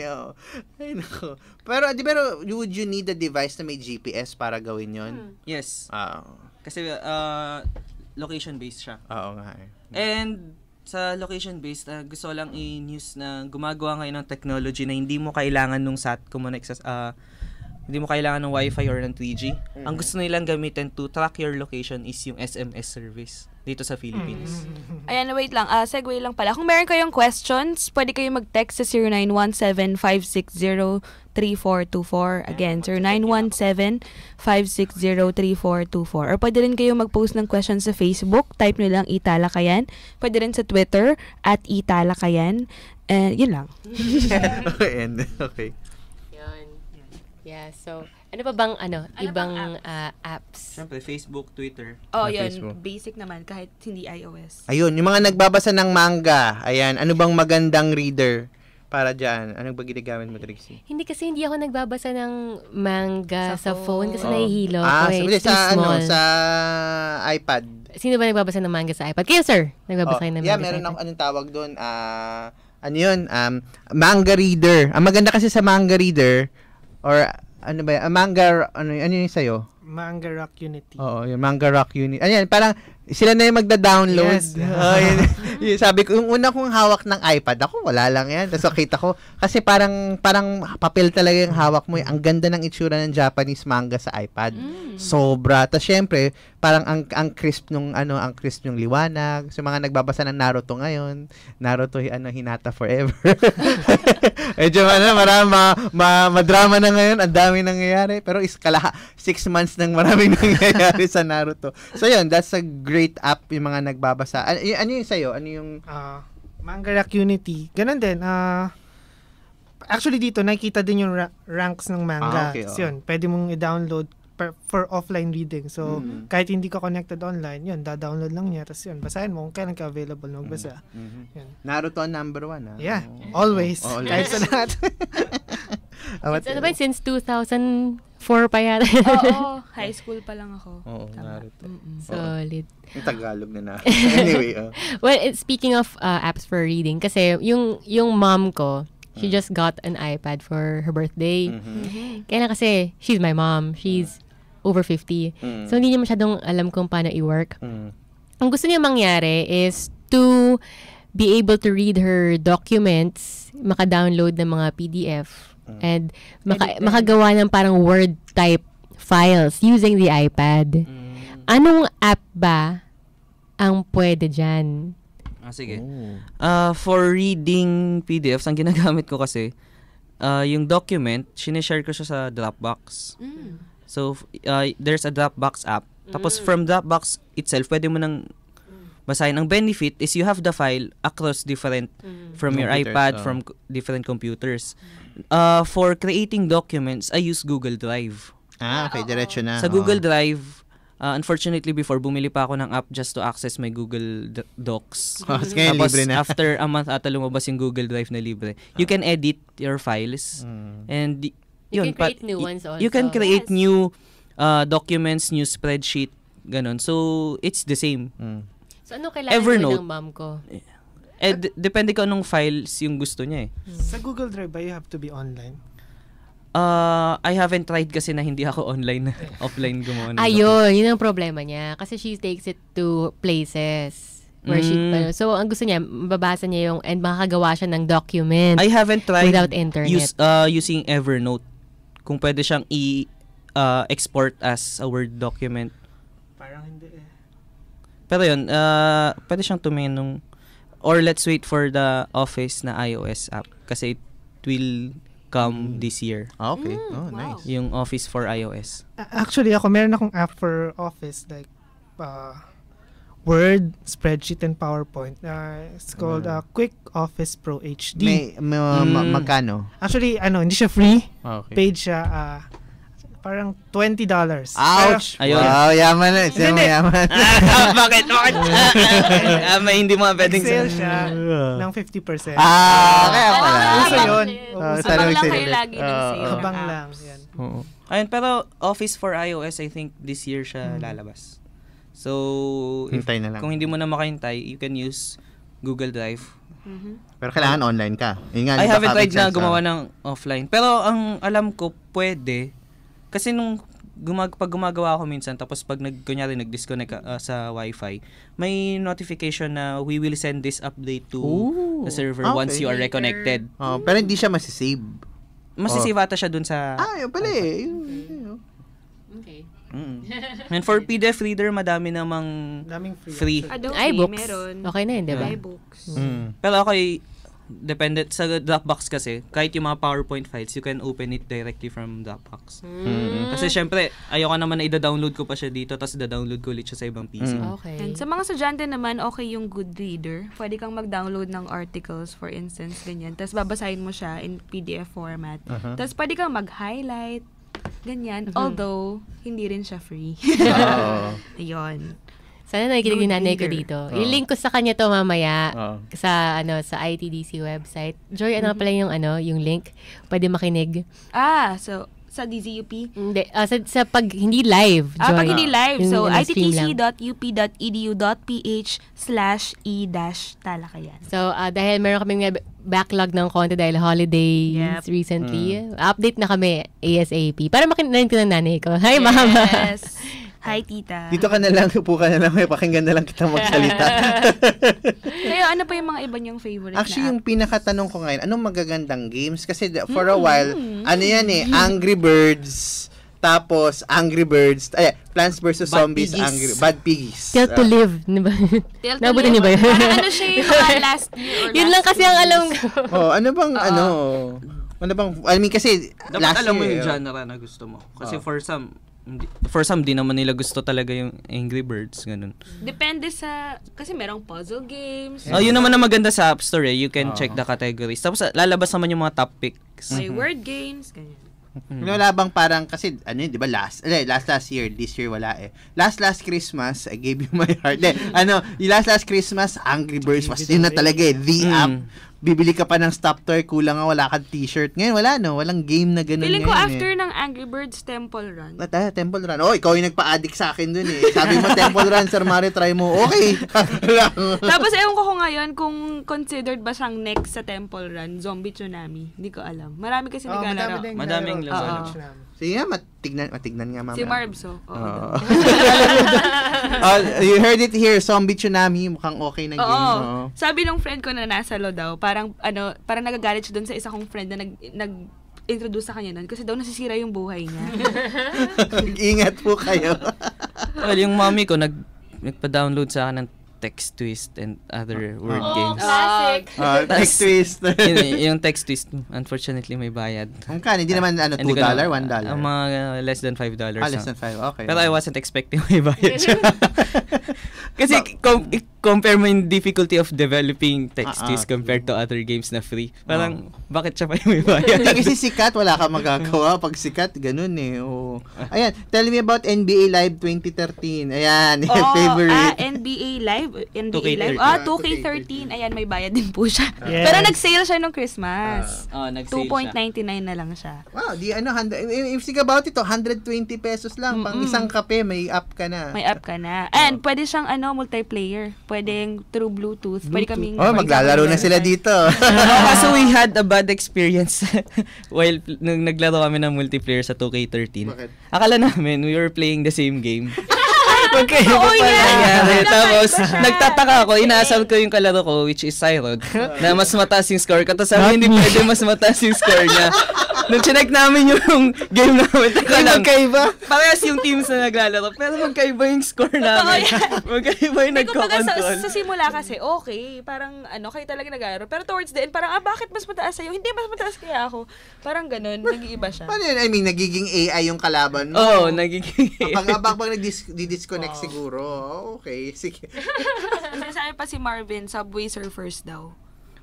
Ay, nako. Pero would you need a device na may GPS para gawin yon? Yes. Kasi location-based siya. Oo nga And sa location-based, gusto lang i-news na gumagawa ngayon ng technology na hindi mo kailangan nung hindi mo kailangan ng Wi-Fi or ng 3G. Ang gusto nilang gamitin to track your location is yung SMS service dito sa Philippines. Ayan, wait lang. Segue lang pala. Kung meron kayong questions, pwede kayong mag-text sa 0917-560-3424. Again, 0917-560-3424. Or pwede rin kayong mag-post ng questions sa Facebook. Type nyo lang Italakayan. Pwede rin sa Twitter @Italakayan. And yun lang. Okay. Yeah, so, Ano pa bang ibang bang apps? Siyempre, Facebook, Twitter. Oh, Sa yun. Facebook. Basic naman, kahit hindi iOS. Ayun, yung mga nagbabasa ng manga. Ayan, ano bang magandang reader para dyan? Ano ba ginagamit mo, Trixie? Hindi ako nagbabasa ng manga Sa sa phone kasi Oo. nahihilo Ah, ko. Eh. sabi It's too sa small. sa iPad. Sino ba nagbabasa ng manga sa iPad? Kayo, sir. Nagbabasa kayo ng manga Yeah, sa meron iPad? ako anong tawag doon. Ano yun? Manga reader. Ang maganda kasi sa manga reader or ano ba? Manga ano yung sa'yo? Manga Rock Unity. Oo, yung Manga Rock Unit. Ayan, parang sila na yung magda-download. Yes. Yun, sabi ko, yung una kong hawak ng iPad, ako wala lang yan. Tapos nakita ko, kasi parang papel talaga yung hawak mo. Ang ganda ng itsura ng Japanese manga sa iPad. Sobra. Tapos syempre, parang ang crisp nung ang crisp nung liwanag. So mga nagbabasa ng Naruto ngayon, Naruto Hinata Forever. Medyo madrama na ngayon, ang dami nangyayari. Pero 6 months nang maraming nangyayari sa Naruto. So yun, that's a great app yung mga nagbabasa. Ano yung sa'yo? Ano yung... Manga Rock Unity. Ganun din. Actually dito, nakikita din yung ranks ng manga. Okay, So yun, pwede mong i-download for offline reading. So, kahit hindi ka connected online, yun, da-download lang niya. Tapos yun, basahin mo kung kailan ka available na magbasa. Yun. Naruto ang number 1, Yeah, always. Kahit sa lahat. Ano ba yun? Since 2004 pa yata. Oo, high school pa lang ako. Oo, Tama. Naruto. Solid. Yung Tagalog na Anyway, Well, speaking of apps for reading, kasi yung mom ko, she just got an iPad for her birthday. Kaya na kasi, she's my mom. She's over 50. So, hindi niya masyadong alam kung paano i-work. Ang gusto niya mangyari is to be able to read her documents, maka-download ng mga PDF, and makagawa ng parang Word type files using the iPad. Anong app ba ang pwede dyan? Sige. For reading PDFs, ang ginagamit ko kasi, yung document, sinishare ko siya sa Dropbox. So, there's a Dropbox app. Tapos, from Dropbox itself, pwede mo nang basahin. Ang benefit is you have the file across different, from your Computers, iPad, from different computers. For creating documents, I use Google Drive. okay, diretso na. Sa Google Drive, unfortunately before, bumili pa ako ng app just to access my Google Docs. Ngayon, Tapos, libre na. after a month ata lumabas yung Google Drive na libre. You can edit your files. And You yun, can create new ones also. You can create new documents, new spreadsheet, ganon. So, it's the same. So, ano kailangan Evernote. ng mom ko? Depende ko anong files yung gusto niya eh. Sa Google Drive ba, you have to be online? I haven't tried kasi na hindi ako online, offline gumawa ng Ayun, yun ang problema niya. Kasi she takes it to places where so, ang gusto niya, mababasa niya yung, and makakagawa siya ng document I haven't tried without internet. Using Evernote. Kung pwede siyang export as a Word document. Parang hindi eh. Pero yun, pwede siyang tumingin nung, or let's wait for the Office na iOS app kasi it will come this year. Okay. Nice. Yung Office for iOS. Actually, meron akong app for Office, like, Word, Spreadsheet, and PowerPoint. It's called Quick Office Pro HD. Magkano? Actually, hindi siya free. Okay. Paid siya, parang $20. Ouch! Ayun. Wow, yaman na. Siya Hindi. yaman. Bakit? May hindi mga pwedeng Sale siya ng 50%. Kaya pala. Uso yun. Sana Abang lang mag-sale kayo ulit. lagi ng sale. Habang ng lang. apps. Yan. Oo. Ayun, pero Office for iOS, I think this year siya lalabas. So, Hintay na lang. kung hindi mo na makahintay, you can use Google Drive. Pero kailangan online ka. Yun nga, I baka haven't tried make na sense, gumawa ng offline. Pero ang alam ko, pwede. Kasi nung pag gumagawa ako minsan, tapos pag kunyari nag-disconnect sa Wi-Fi, may notification na we will send this update to the server once you are reconnected. Pero hindi siya masisave. Masisave ata siya dun sa... Yun pala eh. Okay. And for PDF reader, madami namang Daming free. Adobe, iBooks. meron. Okay na yun, di ba? iBooks. Pero ako depende sa Dropbox kasi, kahit yung mga PowerPoint files, you can open it directly from Dropbox. Kasi syempre, ayoko naman na i-download ko pa siya dito, tapos i-download ko ulit siya sa ibang PC. Okay. And sa mga estudyante naman, okay yung Goodreader. Pwede kang mag-download ng articles, for instance, ganyan. Tapos babasahin mo siya in PDF format. Tapos pwede kang mag-highlight. ganyan. Although, hindi rin siya free. Ayun. Sana nakikinig din nanay ko leader. dito. I-link ko sa kanya to mamaya Oo. sa sa ITDC website. Joy, ano pala yung link? Pwede makinig. So, sa DZUP? Hindi, sa pag hindi live, Joy. Pag hindi live. Yung So, stream lang. ittc.up.edu.ph/e-talakayan. So, dahil meron kaming backlog ng konti dahil holidays recently, update na kami ASAP. Para makinig ko ng nanay ko. Hi, Mama! Yes. Hi, tita. Dito ka na lang, upo ka na lang, may pakinggan na lang kita magsalita. Kayo, ano pa yung mga iba niyong favorite Actually, na yung pinakatanong ko ngayon, anong magagandang games? Kasi for a while, ano yan Angry Birds, tapos Angry Birds, Plants vs. Zombies, Bad Piggies. Still to live. Di ba? Nabutin niyo ba yun? Parang ano siya yung mga last year or Yun lang last kasi ang alam ko. Ano bang, ano bang, I mean, kasi Dapat last alam mo year, yung genre na gusto mo. Kasi for some, di naman nila gusto talaga yung Angry Birds, ganun. Depende sa, kasi merong puzzle games. Yun naman ang maganda sa App Store You can check the categories. Tapos lalabas naman yung mga top picks. May word games, ganyan. wala bang parang, kasi, di ba, last year, this year wala Last Christmas, I gave you my heart. Yung last Christmas, Angry Birds, was yun na talaga the app. Bibili ka pa ng stop toy, kulang nga wala kang t-shirt. Ngayon, walang game na ganun. Feeling ko ngayon, after ng Angry Birds Temple Run. Temple Run. Ikaw yung nagpa-addict sa akin dun Sabi mo, Temple Run, Sir Mario, try mo. Okay. Tapos, ewan ko ngayon kung considered ba siyang next sa Temple Run, Zombie Tsunami. Hindi ko alam. Marami kasi naglalaro. Madaming laro. Sige nga, matignan nga mamaya. Si Marbs, You heard it here, Zombie Tsunami, mukhang okay na game. Sabi nung friend ko na nasa lo daw, parang nagagalit siya doon sa isa kong friend na nag-introduce sa kanya nun kasi daw nasisira yung buhay niya. Ingat po kayo. Well, yung mommy ko nagpa-download sa akin ng Text Twist and other word games. Classic. Text Twist. yung Text Twist, unfortunately, may bayad. Kung hindi naman $2, $1. Mga less than $5. Less than 5, okay. Pero I wasn't expecting may bayad siya. Kasi compare mo yung difficulty of developing Text Twist compared to other games na free. Parang, bakit siya pa yung may bayad? Kasi sikat, wala ka magagawa. Pag sikat, ganun Ayan, tell me about NBA Live 2013. Ayan, favorite. NBA Live. 2K13. Ayan, may bayad din po siya. Yes. Pero nag-sale siya nung Christmas. Nag-sale 2.99 na lang siya. Wow, if think about it, 120 pesos lang. Pang isang kape, may app ka na. May app ka na. And pwede siyang multiplayer. Pwedeng through Bluetooth. Pwede kaming maglalaro na sila dito. Kaso we had a bad experience while nung naglaro kami ng multiplayer sa 2K13. Bakit? Akala namin we were playing the same game. Magkaiba pa nangyari. Tapos, nagtataka ako, inaasal ko yung kalaro ko, which is Cyrod, na mas mataas yung score. Tapos sabi, hindi pwede mas mataas yung score niya. Nung chinek namin yung game namin, taka lang. Magkaiba? Parehas yung teams na naglalaro, pero magkaiba yung score namin. Magkaiba yung nagko-control. Sa simula kasi, okay. Parang, kayo talaga naglalaro. Pero towards the end, parang, bakit mas mataas sa'yo? Hindi, mas mataas kaya ako. Parang ganun, nag-iiba siya. Paano yun? I mean, nagiging AI yung kalaban mo. Oo, nagiging Pag nag-disconnect siguro. Okay, sige. Sabi pa si Marvin, Subway Surfers daw.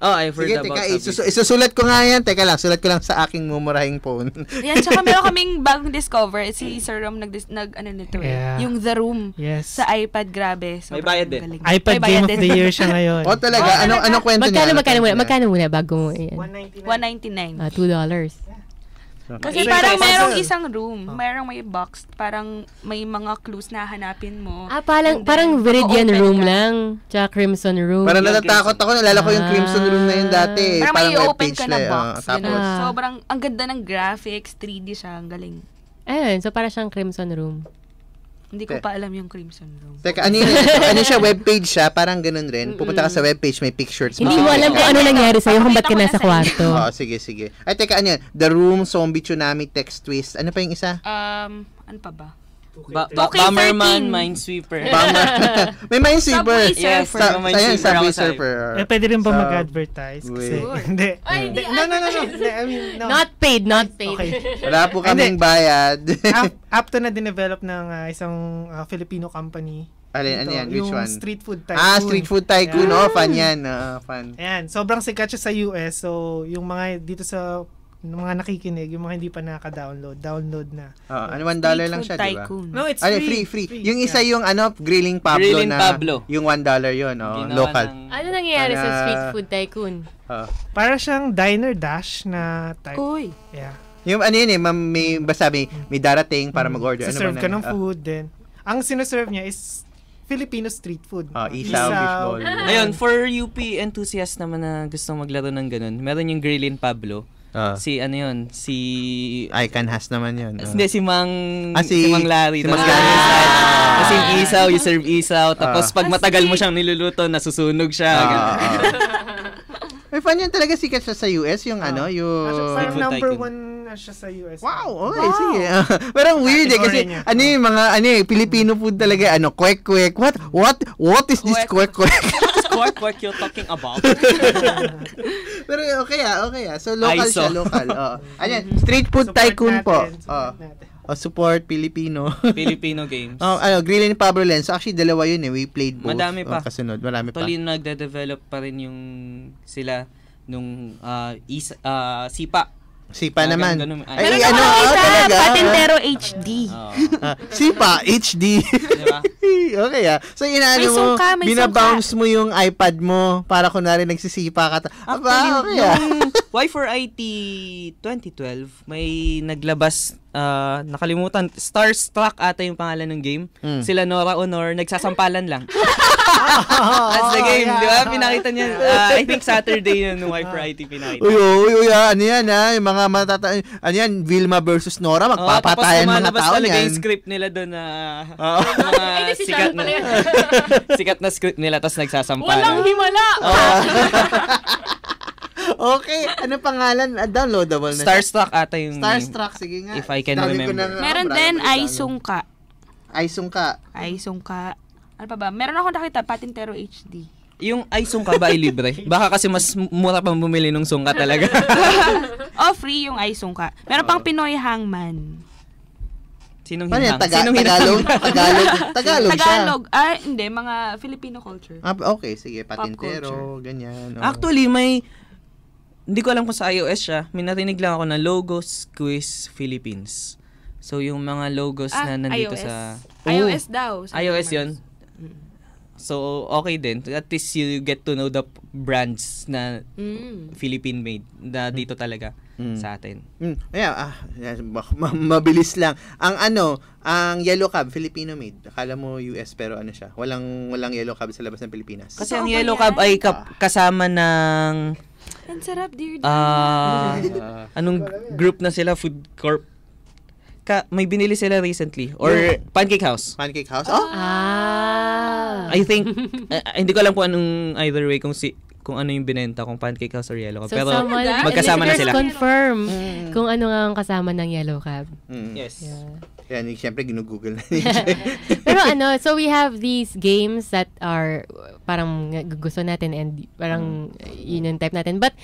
I've heard Sige, about teka, isusulat ko nga yan. Teka lang, sulat ko lang sa aking mumurahing phone. Yan, tsaka meron kaming bagong discover. Si Sir Rom nito Yeah. Yung The Room. Yes. Sa iPad, grabe. May bayad din. galing. iPad May Game bayad of the Year siya ngayon. Talaga? Ano kwento niya? Magkano muna bago mo yan? $199. $2. Kasi parang merong isang room, merong may box, parang may mga clues na hanapin mo. Parang Viridian Room lang, tsaka Crimson Room. Parang natatakot ako. Nalala ko yung Crimson Room na yun dati. Parang may open webpage ka na box. Tapos, Sobrang, ang ganda ng graphics, 3D siya, ang galing. Ayun, so para siyang Crimson Room. Hindi ko pa alam yung Crimson Room. Teka, ano siya, webpage siya, parang ganun rin. Pupunta ka sa webpage, may pictures. Hindi mo alam kung ano nangyari sa'yo kung ba't ka nasa kwarto. Sige. Ay, teka, ano yan? The Room, Zombie Tsunami, Text Twist. Ano pa yung isa? Ano pa ba? Bomberman, Minesweeper. May Minesweeper. Subway Surfer. Ayan, Subway Surfer. Pwede rin ba mag-advertise? Kasi, hindi. No. I mean, no. Not paid. Okay. Wala po kaming bayad. App to na dinevelop ng isang Filipino company. Ano yan? Which yung one? Street Food Tycoon. Street Food Tycoon. Yeah. Fun yan. Fun. Ayan, sobrang sikat siya sa US. So, yung mga dito sa Yung mga nakikinig, yung mga hindi pa nakaka-download, download na. Ano, $1 lang siya, di ba? No, it's free. Yung isa yung Grilling Pablo Grilling na Pablo. yung $1 yun, local. Ano nangyayari sa Street Food Tycoon? Para siyang diner dash na type. Uy. Yeah. Yung yun may darating para mag-order. Serve ka ng food, then ang sinaserve niya is Filipino street food. Isaw, fishball. Ayun, for UP enthusiasts naman na gustong maglaro ng ganun, meron yung Grilling Pablo. Si Icon has naman yun. Hindi, si Mang Larry. Si Mang Larry. Kasi yung isaw, you serve isaw. Tapos pag matagal mo siyang niluluto, nasusunog siya. May fan yan talaga, sikat siya sa US, yung yung... Parang number 1 siya sa US. Wow, okay, sige. Parang weird kasi yung mga, Filipino food talaga, kwek-kwek. What is this kwek-kwek? What you're talking about? Pero okay. So local siya, local. Street Food Tycoon po. Support Filipino. Filipino games. Grilling Pablo Lens. Actually, dalawa yun we played both. Madami pa. Kasunod, marami pa. Actually, nagde-develop pa rin yung sila nung Sipa. Sipa naman. Meron talaga. Patintero HD. Sipa, HD. Diba? Okay So inaano mo, binabounce mo yung iPad mo para kunwari nagsisipa ka. Actually, yung Y4IT 2012, may naglabas, nakalimutan, Starstruck ata yung pangalan ng game. Sila Nora Honor, nagsasampalan lang. That's the game, di ba? Pinakita niya, I think Saturday yun nung Y4IT pinakita. Uy, ano yan yung mga Vilma versus Nora, magpapatayan mga tao yan. Tapos talaga yung script nila doon na mga sikat na script nila, tapos nagsasampalan. Walang himala! Okay, ano pangalan? Downloadable na. Starstruck ata yung Starstruck, sige nga. If I can remember. Meron din Aisungka. Aisungka. Ano pa ba? Meron ako nakita, Patintero HD. Yung Aisungka ba ay libre? Baka kasi mas mura pang bumili nung sungka talaga. Free yung Aisungka. Meron pang Pinoy Hangman. Sinong hinang? Tagalog siya. Hindi, mga Filipino culture. Okay, sige, Patintero, ganyan. Actually, hindi ko alam kung sa iOS siya. May narinig lang ako na Logos Quiz Philippines. So, yung mga logos na nandito iOS. sa... iOS daw. iOS yun. So, okay din. At least you get to know the brands na Philippine-made na dito talaga sa atin. Mabilis lang. Ang Yellow Cab, Filipino-made. Akala mo US, pero siya. Walang Yellow Cab sa labas ng Pilipinas. Kasi ang Yellow Cab ay kasama ng... Ang sarap, dear. Anong group na sila? Food Corp? May binili sila recently. Or Pancake House. Pancake House? I think, hindi ko alam kung anong either way kung ano yung binenta, kung Pancake House or Yellow Cab. So, pero magkasama na sila. Confirm kung ano nga ang kasama ng Yellow Cab. Yes. Yan, siyempre ginugoogle na. Pero so we have these games that are parang gusto natin and parang yun yung type natin. But,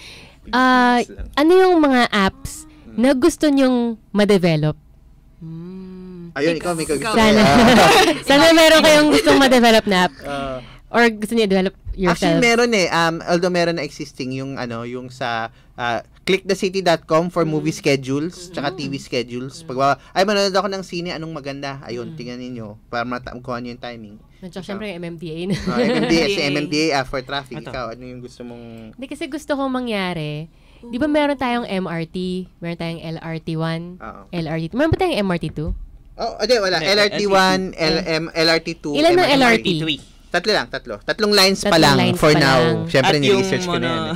ano yung mga apps na gusto nyong ma-develop? Ayun, ikaw may kagusto. Sana meron kayong gustong ma-develop na app. Or gusto niyo develop yourself? Actually, meron although meron na existing yung sa clickthecity.com for movie schedules tsaka TV schedules. Manonood ako ng sine, anong maganda? Ayun, tingnan niyo para makuha niyo yung timing. At syempre yung MMDA. MMDA for traffic. Ikaw, ano yung gusto mong... Hindi, kasi gusto kong mangyari. Di ba meron tayong MRT? Meron tayong LRT1? LRT. Meron ba tayong MRT2? Wala. LRT1, LRT2, Ilan ng LRT? Tatlo. Tatlong lines pa lang for now. Siyempre, ni-research ko na yan.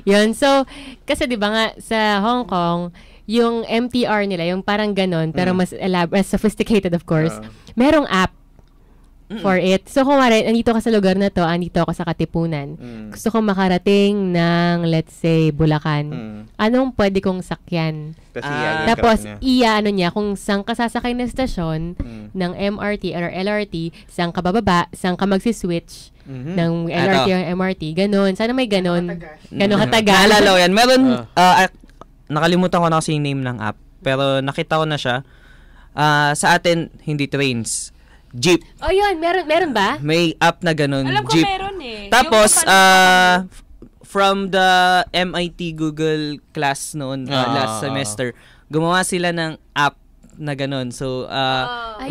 Yun. So, kasi di ba nga, sa Hong Kong, yung MTR nila, yung parang ganon, pero mas sophisticated, of course, merong app for it. So, kung andito ka sa lugar na to, andito ako sa Katipunan, gusto kong makarating ng, let's say, Bulacan. Anong pwede kong sakyan? Tapos, niya kung saan ka sasakay na stasyon ng MRT or LRT, saan ka bababa, saan ka magsiswitch ng LRT or MRT. Ganon. Sana may ganon. Ganon katagal. Naalala ko yan. Meron, nakalimutan ko na kasi yung name ng app. Pero nakita ko na siya. Sa atin, hindi trains. Jeep. Yun. Meron ba? May app na ganun. Alam ko Jeep. meron eh. Tapos, from the MIT Google class noon, last semester, gumawa sila ng app na ganun. So,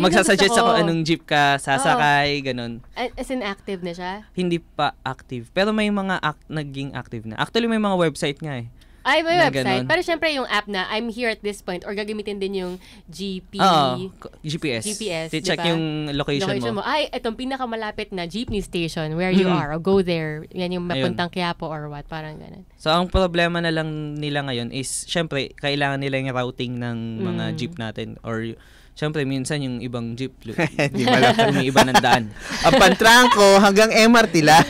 magsasuggest ako anong jeep ka sasakay, ganun. As in active na siya? Hindi pa active. Pero may mga naging active na. Actually, may mga website nga eh. Ay, may website. Ganun. Pero syempre yung app na I'm here at this point or gagamitin din yung GPS. Check diba? Yung location mo. Ay, itong pinakamalapit na jeepney station where you are. O go there. Yan yung mapuntang Quiapo or what. Parang ganun. So, ang problema na lang nila ngayon is, syempre, kailangan nila yung routing ng mga jeep natin. Or, syempre, minsan yung ibang jeep, di malapit may iba ng daan. Ang pantrangko hanggang MRT lang.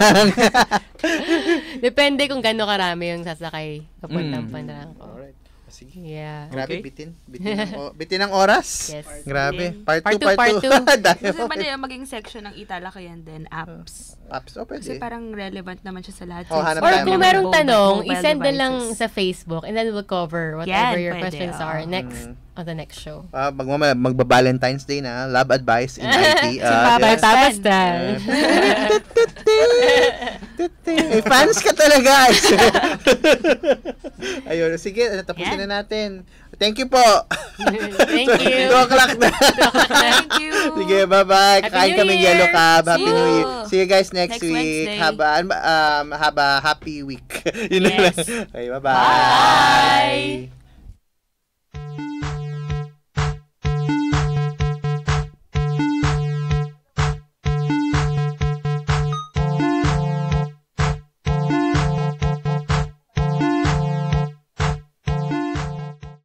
Depende kung gaano karami yung sasakay papuntang pantrangko. Alright. Sige. Yeah. Grabe, Okay. bitin ang oras. Yes. Grabe. Part Part 2. Kasi pa na yung maging section ng italakayan din, apps. Apps, pwede. Kasi parang relevant naman siya sa lahat. Hanap Or tayo kung ng merong tanong, mobile isend na lang devices. sa Facebook and then we'll cover whatever your Pwede, questions are next on the next show. Magba-Valentine's Day na. Love advice in IT. Papa Stan. May fans ka talaga. Ayun, sige, tapusin na natin. Thank you po. Thank you. 2 o'clock na. Thank you. Sige, bye-bye. Happy Kain New kaming Year. yellow cab. Happy See New you. Year. See you guys next Next week. Wednesday. Have a happy week. Yun na Yes. lang. Okay, bye-bye. Bye.